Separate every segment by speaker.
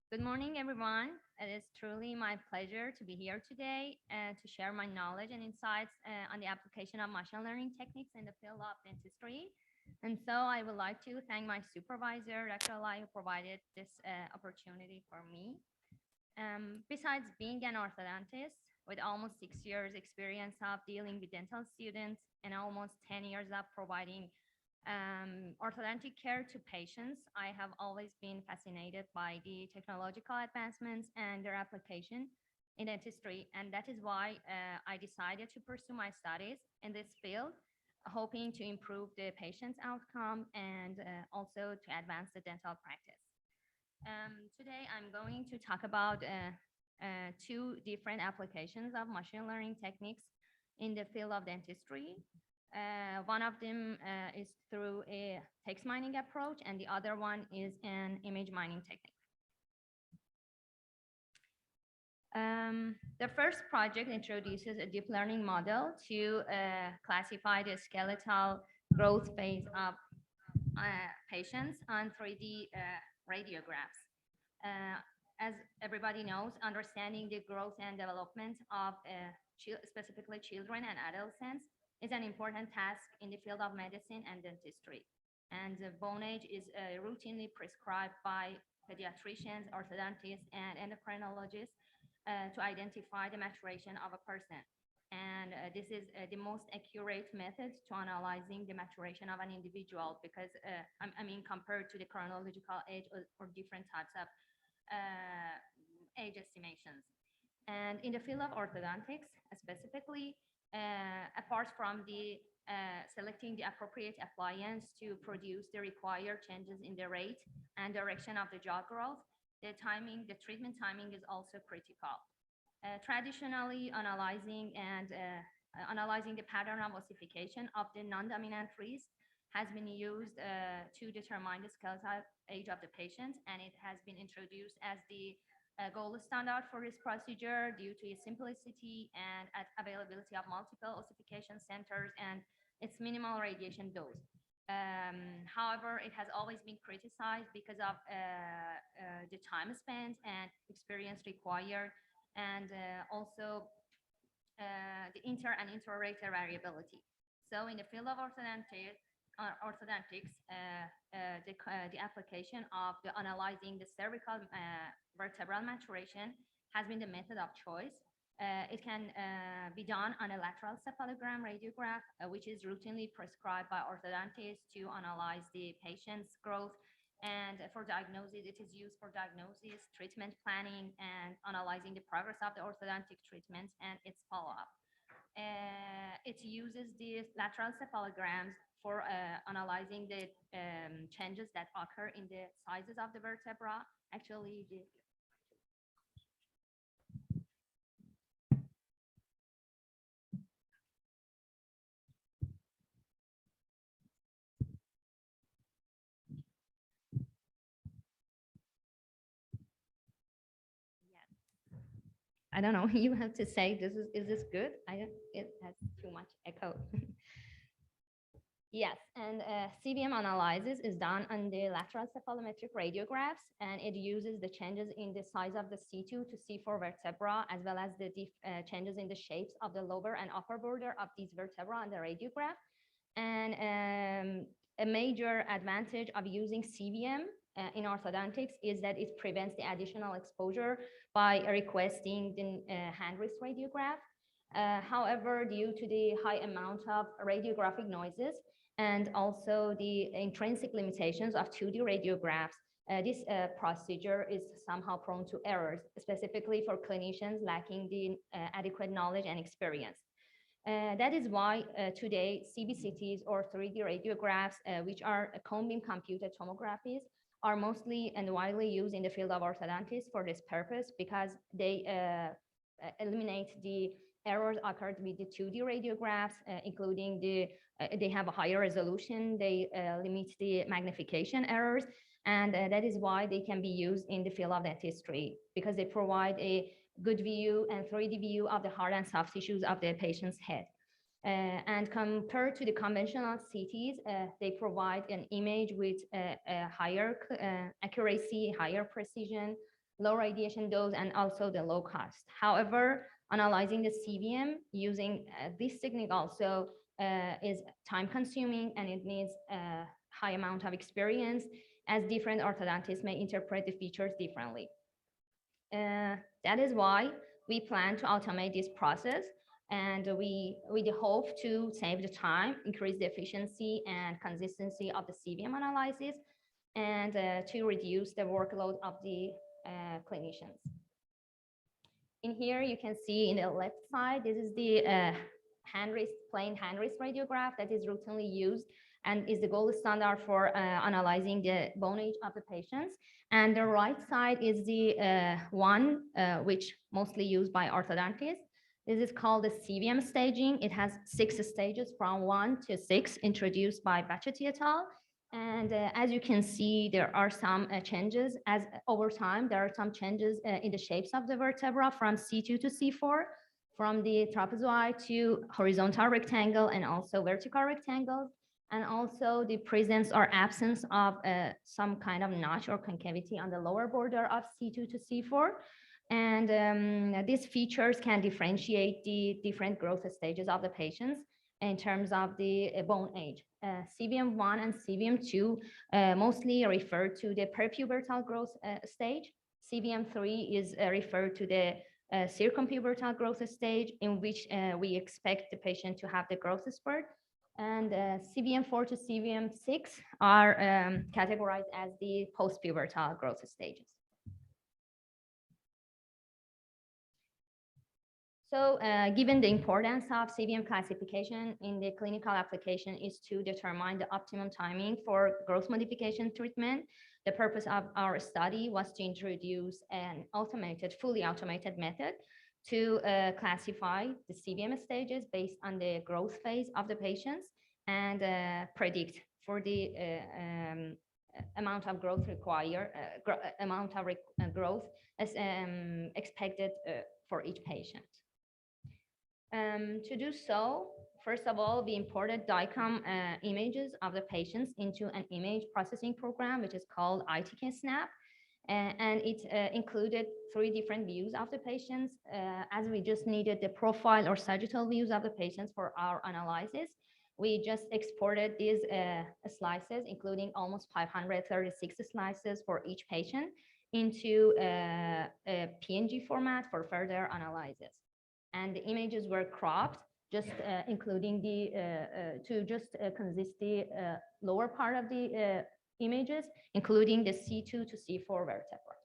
Speaker 1: Good morning, everyone. It is truly my pleasure to be here today to share my knowledge and insights on the application of machine learning techniques in the field of dentistry. And so I would like to thank my supervisor, Dr. Ali, who provided this opportunity for me. Besides being an orthodontist with almost 6 years experience of dealing with dental students and almost 10 years of providing orthodontic care to patients, I have always been fascinated by the technological advancements and their application in dentistry. And that is why I decided to pursue my studies in this field, hoping to improve the patient's outcome and also to advance the dental practice. Today, I'm going to talk about two different applications of machine learning techniques in the field of dentistry. One of them is through a text mining approach, and the other one is an image mining technique. The first project introduces a deep learning model to classify the skeletal growth phase of patients on 3D radiographs. As everybody knows, understanding the growth and development of specifically children and adolescents is an important task in the field of medicine and dentistry. And bone age is routinely prescribed by pediatricians, orthodontists, and endocrinologists to identify the maturation of a person. And this is the most accurate method to analyzing the maturation of an individual because, compared to the chronological age or different types of age estimations. And in the field of orthodontics, specifically, apart from the selecting the appropriate appliance to produce the required changes in the rate and direction of the jaw growth, the treatment timing is also critical. Traditionally, analyzing the pattern of ossification of the non-dominant trees has been used to determine the skeletal age of the patient, and it has been introduced as the gold standard for this procedure due to its simplicity and availability of multiple ossification centers and its minimal radiation dose. However, it has always been criticized because of the time spent and experience required, and also the inter and intra-rater variability. So in the field of orthodontics, the application of analyzing the cervical vertebral maturation has been the method of choice. It can be done on a lateral cephalogram radiograph, which is routinely prescribed by orthodontists to analyze the patient's growth. And for diagnosis, it is used for diagnosis, treatment planning, and analyzing the progress of the orthodontic treatments and its follow-up. It uses the lateral cephalograms for analyzing the changes that occur in the sizes of the vertebra. Actually, I don't know. You have to say is this good? It has too much echo. Yes, and CVM analysis is done on the lateral cephalometric radiographs, and it uses the changes in the size of the C2 to C4 vertebra, as well as the changes in the shapes of the lower and upper border of these vertebrae on the radiograph. And a major advantage of using CVM in orthodontics is that it prevents the additional exposure by requesting the hand wrist radiograph. However, due to the high amount of radiographic noises and also the intrinsic limitations of 2D radiographs, this procedure is somehow prone to errors, specifically for clinicians lacking the adequate knowledge and experience. That is why today CBCTs or 3D radiographs, which are cone beam computed tomographies, are mostly and widely used in the field of orthodontics for this purpose because they eliminate the errors occurred with the 2D radiographs, including they have a higher resolution, they limit the magnification errors, and that is why they can be used in the field of dentistry because they provide a good view and 3D view of the hard and soft tissues of the patient's head. And compared to the conventional CTs, they provide an image with a higher accuracy, higher precision, low radiation dose, and also the low cost. However, analyzing the CVM using this technique also is time consuming, and it needs a high amount of experience, as different orthodontists may interpret the features differently. That is why we plan to automate this process, and we hope to save the time, increase the efficiency and consistency of the CVM analysis, and to reduce the workload of the clinicians. In here, you can see in the left side, this is the plain hand wrist radiograph that is routinely used and is the gold standard for analyzing the bone age of the patients. And the right side is the one which mostly used by orthodontists. This is called the CVM staging. It has 6 stages from 1 to 6 introduced by Bachetti et al. And as you can see, there are some changes as over time. There are some changes in the shapes of the vertebra from C2 to C4, from the trapezoid to horizontal rectangle and also vertical rectangles, and also the presence or absence of some kind of notch or concavity on the lower border of C2 to C4. And these features can differentiate the different growth stages of the patients in terms of the bone age. CVM1 and CVM2 mostly refer to the peripubertal growth stage. CVM3 is referred to the circumpubertal growth stage, in which we expect the patient to have the growth spurt. And CVM4 to CVM6 are categorized as the postpubertal growth stages. So given the importance of CVM classification in the clinical application is to determine the optimum timing for growth modification treatment, the purpose of our study was to introduce an fully automated method to classify the CVM stages based on the growth phase of the patients and predict for the amount of growth growth as expected for each patient. To do so, first of all, we imported DICOM images of the patients into an image processing program, which is called ITK Snap. And it included 3 different views of the patients, as we just needed the profile or sagittal views of the patients for our analysis. We just exported these slices, including almost 536 slices for each patient, into a PNG format for further analysis. And the images were cropped, just including consist the lower part of the images, including the C2 to C4 vertebra.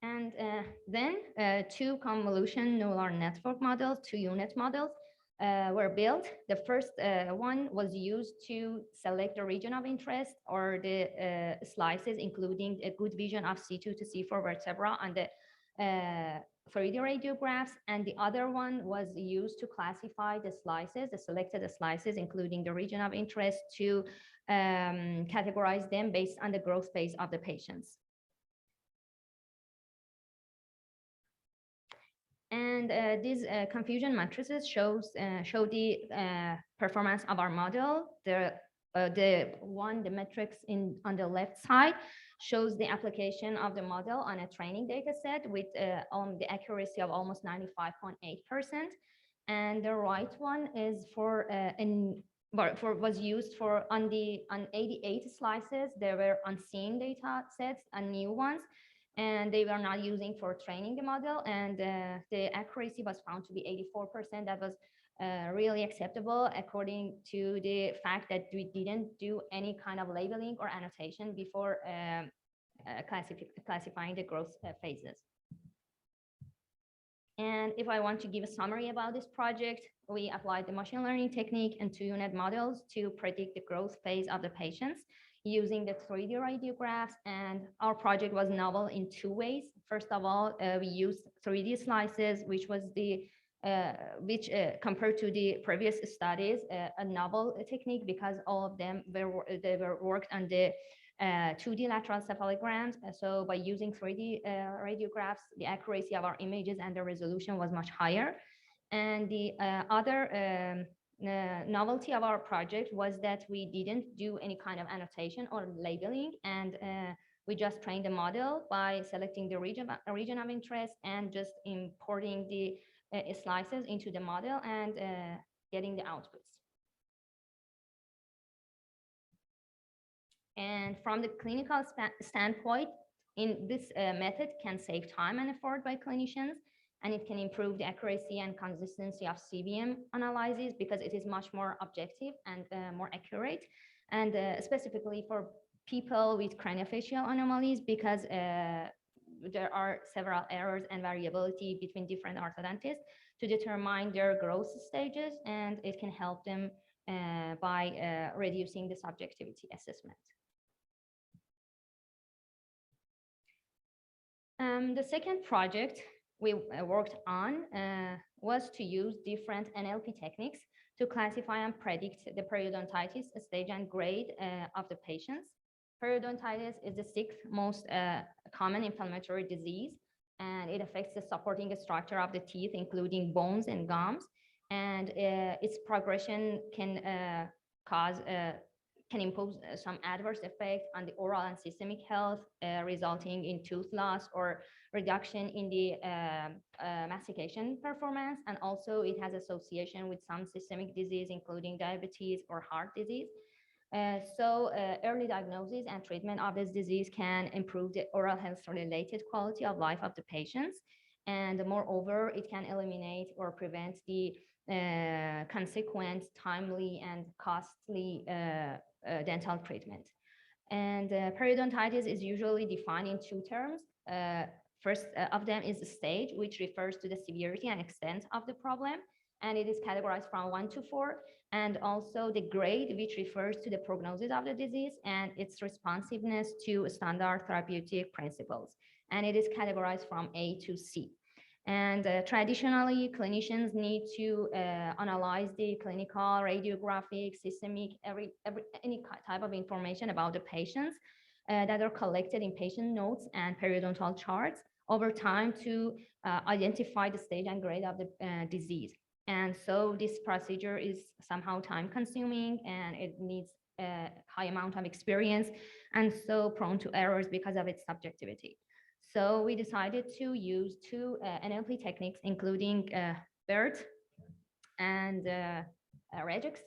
Speaker 1: And then 2 convolution neural network models, 2-unit models, were built. The first one was used to select the region of interest or the slices, including a good vision of C2 to C4 vertebra on the 3D radiographs. And the other one was used to classify the slices, the selected slices, including the region of interest, to categorize them based on the growth phase of the patients. And these confusion matrices show the performance of our model. The metrics on the left side shows the application of the model on a training data set with the accuracy of almost 95.8%. And the right one is was used on 88 slices. There were unseen data sets and new ones, and they were not using for training the model, and the accuracy was found to be 84%. That was really acceptable according to the fact that we didn't do any kind of labeling or annotation before classifying the growth phases. And if I want to give a summary about this project, we applied the machine learning technique and 2-unit models to predict the growth phase of the patients using the 3D radiographs. And our project was novel in 2 ways. First of all, we used 3D slices, which was compared to the previous studies, a novel technique, because all of them were worked on the 2D lateral cephalograms. So by using 3D radiographs, the accuracy of our images and the resolution was much higher. And the other novelty of our project was that we didn't do any kind of annotation or labeling, and we just trained the model by selecting the region of interest and just importing the slices into the model and getting the outputs. And from the clinical standpoint, in this method can save time and effort by clinicians, and it can improve the accuracy and consistency of CBM analyses because it is much more objective and more accurate, and specifically for people with craniofacial anomalies, because there are several errors and variability between different orthodontists to determine their growth stages, and it can help them by reducing the subjectivity assessment. The second project we worked on was to use different NLP techniques to classify and predict the periodontitis stage and grade of the patients. Periodontitis is the sixth most common inflammatory disease, and it affects the supporting structure of the teeth, including bones and gums. And its progression can impose some adverse effects on the oral and systemic health, resulting in tooth loss or reduction in the mastication performance. And also it has association with some systemic disease, including diabetes or heart disease. So early diagnosis and treatment of this disease can improve the oral health related quality of life of the patients. And moreover, it can eliminate or prevent the consequent, timely, and costly dental treatment. And periodontitis is usually defined in two terms. First of them is the stage, which refers to the severity and extent of the problem, and it is categorized from 1 to 4. And also the grade, which refers to the prognosis of the disease and its responsiveness to standard therapeutic principles, and it is categorized from A to C. And traditionally, clinicians need to analyze the clinical, radiographic, systemic, any type of information about the patients that are collected in patient notes and periodontal charts over time to identify the stage and grade of the disease. And so this procedure is somehow time consuming, and it needs a high amount of experience, and so prone to errors because of its subjectivity. So we decided to use two NLP techniques, including BERT and regex,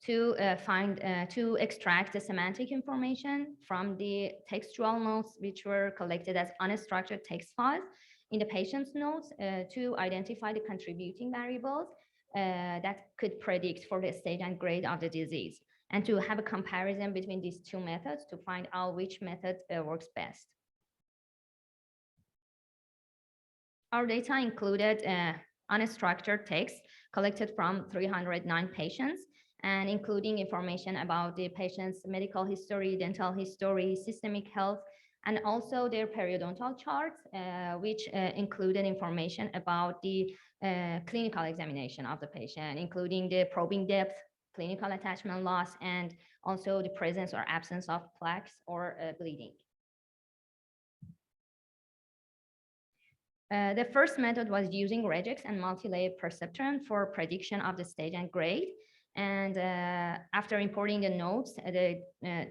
Speaker 1: to extract the semantic information from the textual notes, which were collected as unstructured text files in the patient's notes, to identify the contributing variables that could predict for the stage and grade of the disease, and to have a comparison between these two methods to find out which method works best. Our data included unstructured text collected from 309 patients, and including information about the patient's medical history, dental history, systemic health, and also their periodontal charts, which included information about the clinical examination of the patient, including the probing depth, clinical attachment loss, and also the presence or absence of plaques or bleeding. The first method was using regex and multi-layer perceptron for prediction of the stage and grade. And after importing the notes, the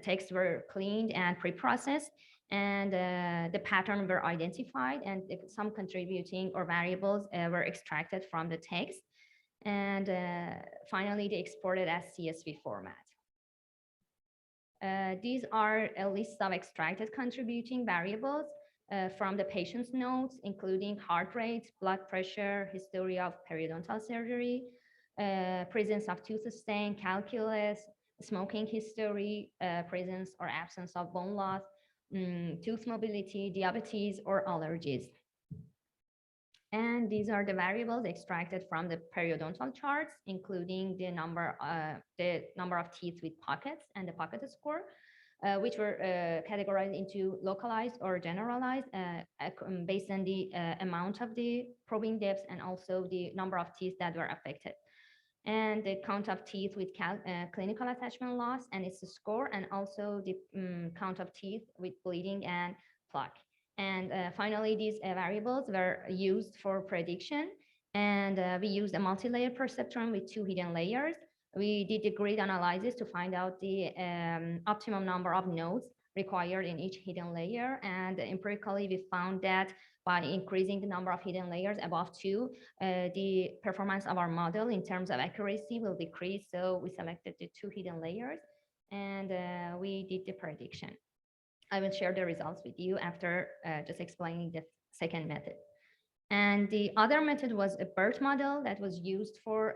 Speaker 1: texts were cleaned and pre-processed, and the pattern were identified, and some contributing or variables were extracted from the text. And finally, they exported as CSV format. These are a list of extracted contributing variables from the patient's notes, including heart rate, blood pressure, history of periodontal surgery, presence of tooth stain, calculus, smoking history, presence or absence of bone loss, tooth mobility, diabetes, or allergies. And these are the variables extracted from the periodontal charts, including the number of teeth with pockets and the pocket score, which were categorized into localized or generalized based on the amount of the probing depths and also the number of teeth that were affected. and the count of teeth with clinical attachment loss and its score, and also the count of teeth with bleeding and plaque. And finally, these variables were used for prediction, and we used a multi-layer perceptron with 2 hidden layers. We did the grid analysis to find out the optimum number of nodes required in each hidden layer, and empirically we found that by increasing the number of hidden layers above 2, the performance of our model in terms of accuracy will decrease. So we selected the 2 hidden layers, and we did the prediction. I will share the results with you after just explaining the second method. And the other method was a BERT model that was used for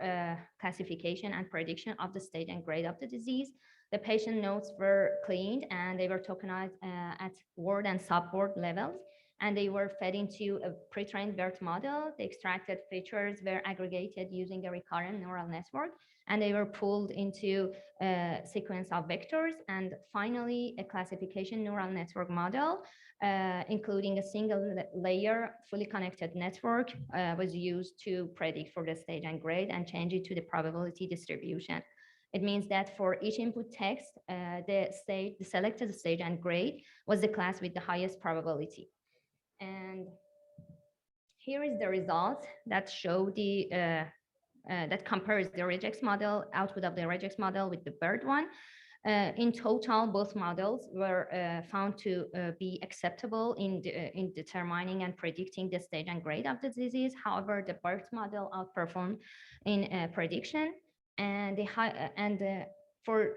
Speaker 1: classification and prediction of the stage and grade of the disease. The patient notes were cleaned and they were tokenized at ward and subward levels, and they were fed into a pre-trained BERT model. The extracted features were aggregated using a recurrent neural network, and they were pulled into a sequence of vectors. And finally, a classification neural network model, including a single layer, fully connected network, was used to predict for the stage and grade and change it to the probability distribution. It means that for each input text, the selected stage and grade was the class with the highest probability. And here is the result that show the that compares the regex model, output of the regex model with the BERT one. In total, both models were found to be acceptable in determining and predicting the stage and grade of the disease. However, the BERT model outperformed in prediction, and for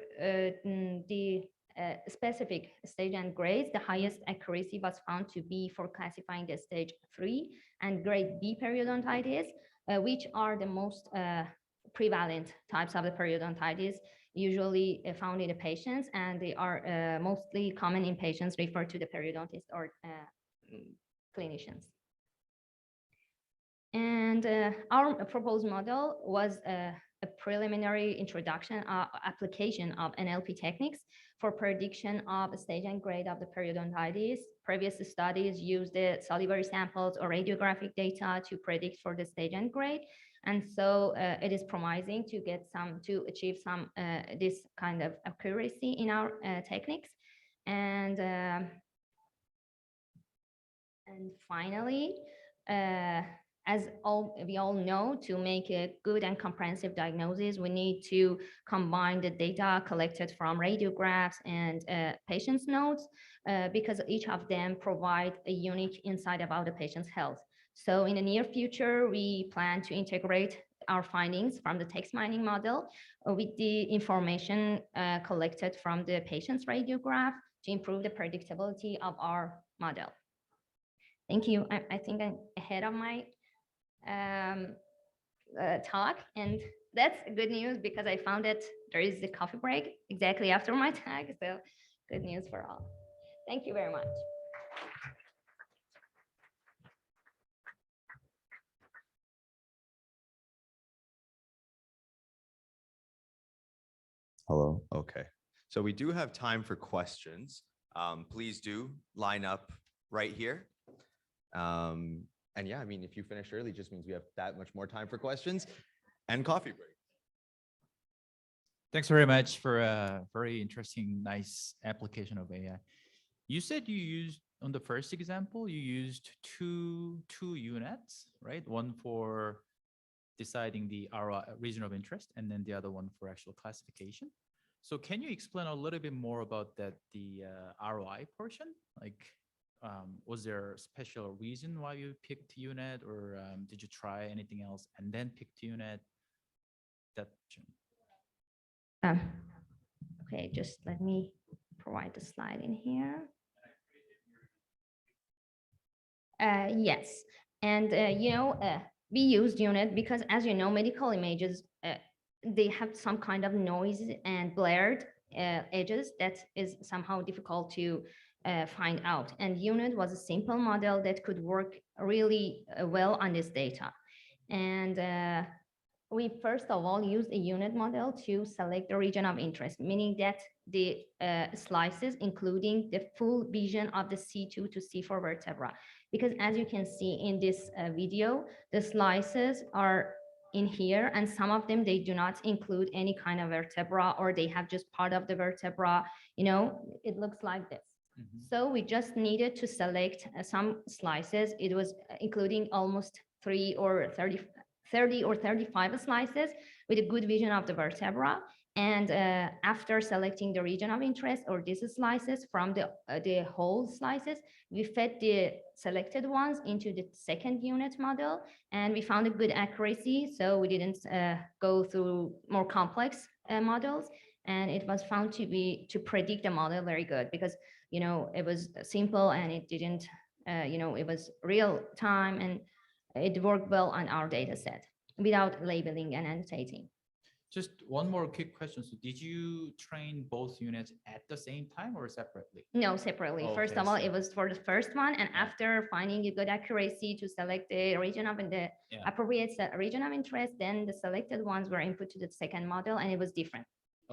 Speaker 1: the specific stage and grades, the highest accuracy was found to be for classifying the stage 3 and grade B periodontitis, which are the most prevalent types of the periodontitis usually found in the patients, and they are mostly common in patients referred to the periodontist or clinicians. And our proposed model was a preliminary introduction application of NLP techniques for prediction of stage and grade of the periodontitis. Previous studies used the salivary samples or radiographic data to predict for the stage and grade. And so it is promising to achieve some this kind of accuracy in our techniques. And finally, as we all know, to make a good and comprehensive diagnosis, we need to combine the data collected from radiographs and patient's notes, because each of them provide a unique insight about the patient's health. So in the near future, we plan to integrate our findings from the text mining model with the information collected from the patient's radiograph to improve the predictability of our model. Thank you. I think I'm ahead of my talk, and that's good news because I found that there is a coffee break exactly after my talk, so good news for all. Thank you very much.
Speaker 2: Hello. Okay. So we do have time for questions. Please do line up right here. And yeah, I mean, if you finish early, just means we have that much more time for questions and coffee break.
Speaker 3: Thanks very much for a very interesting, nice application of AI. You said you used, on the first example, you used two units, right? One for deciding the ROI, region of interest, and then the other one for actual classification. So can you explain a little bit more about that, the ROI portion? Like, was there a special reason why you picked unit, or did you try anything else and then picked unit? That.
Speaker 1: Okay, just let me provide the slide in here. Yes, and we used unit because, as you know, medical images, they have some kind of noise and blurred edges that is somehow difficult to find out. And unit was a simple model that could work really well on this data. And we first of all used a unit model to select the region of interest, meaning that the slices, including the full vision of the C2 to C4 vertebra. Because as you can see in this video, the slices are in here, and some of them, they do not include any kind of vertebra, or they have just part of the vertebra, it looks like this.
Speaker 3: Mhm.
Speaker 1: So we just needed to select some slices. It was including almost 30 or 35 slices with a good vision of the vertebra. And after selecting the region of interest or these slices from the whole slices, we fed the selected ones into the second unit model, and we found a good accuracy. So we didn't go through more complex models, and it was found to predict the model very good, because it was simple, and it didn't, it was real time, and it worked well on our data set without labeling and annotating.
Speaker 3: Just one more quick question. So did you train both units at the same time or separately?
Speaker 1: No, separately.
Speaker 3: Oh,
Speaker 1: First
Speaker 3: okay,
Speaker 1: of all,
Speaker 3: so-
Speaker 1: it was for the first one, and
Speaker 3: Yeah.
Speaker 1: after finding a good accuracy to select the region of the
Speaker 3: Yeah.
Speaker 1: appropriate region of interest, then the selected ones were input to the second model, and it was different.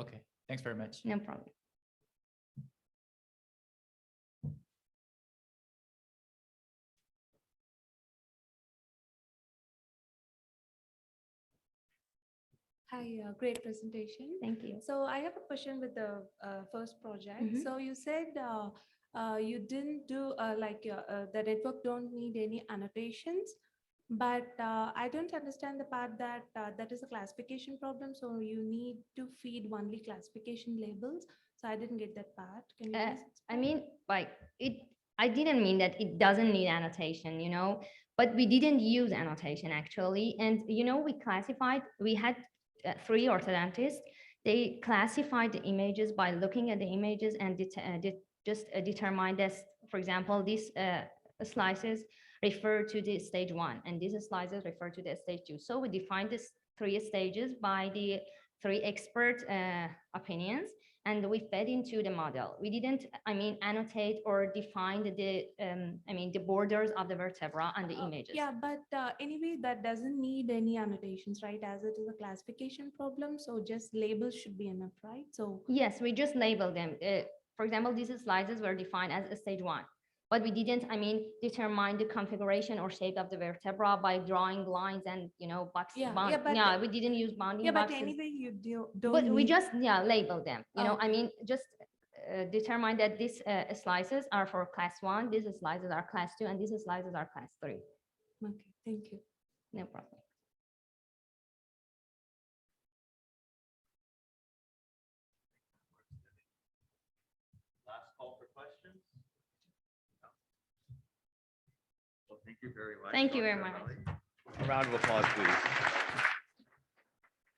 Speaker 3: Okay, thanks very much.
Speaker 1: No problem.
Speaker 4: Hi, great presentation.
Speaker 1: Thank you.
Speaker 4: So I have a question with the first project.
Speaker 1: Mhm.
Speaker 4: So you said you didn't do the network don't need any annotations, but I don't understand the part that that is a classification problem. So you need to feed only classification labels. So I didn't get that part. Can you
Speaker 1: Uh,
Speaker 4: please
Speaker 1: I
Speaker 4: explain?
Speaker 1: mean, like I didn't mean that it doesn't need annotation, but we didn't use annotation actually. And, we had 3 orthodontists. They classified the images by looking at the images and just determined that, for example, these slices refer to the stage 1, and these slices refer to the stage 2. So we defined these 3 stages by the 3 expert opinions, and we fed into the model. We didn't, annotate or define the borders of the vertebra on the images.
Speaker 4: Yeah, but anyway, that doesn't need any annotations, right? As it is a classification problem, so just labels should be enough, right? So
Speaker 1: Yes, we just labeled them. For example, these slices were defined as a stage 1, but we didn't, determine the configuration or shape of the vertebra by drawing lines and, box.
Speaker 4: Yeah,
Speaker 1: bound.
Speaker 4: yeah, but-
Speaker 1: Yeah, we didn't use bounding
Speaker 4: yeah, but
Speaker 1: boxes.
Speaker 4: anyway, you don't
Speaker 1: But we
Speaker 4: need-
Speaker 1: just, labeled them,
Speaker 4: Okay.
Speaker 1: just determine that these slices are for class 1, these slices are class 2, and these slices are class 3.
Speaker 4: Okay, thank you.
Speaker 1: No problem.
Speaker 2: Last call for questions. Well, thank you very much.
Speaker 1: Thank you very
Speaker 2: Dr.
Speaker 1: much.
Speaker 2: Ameli. A round of applause, please.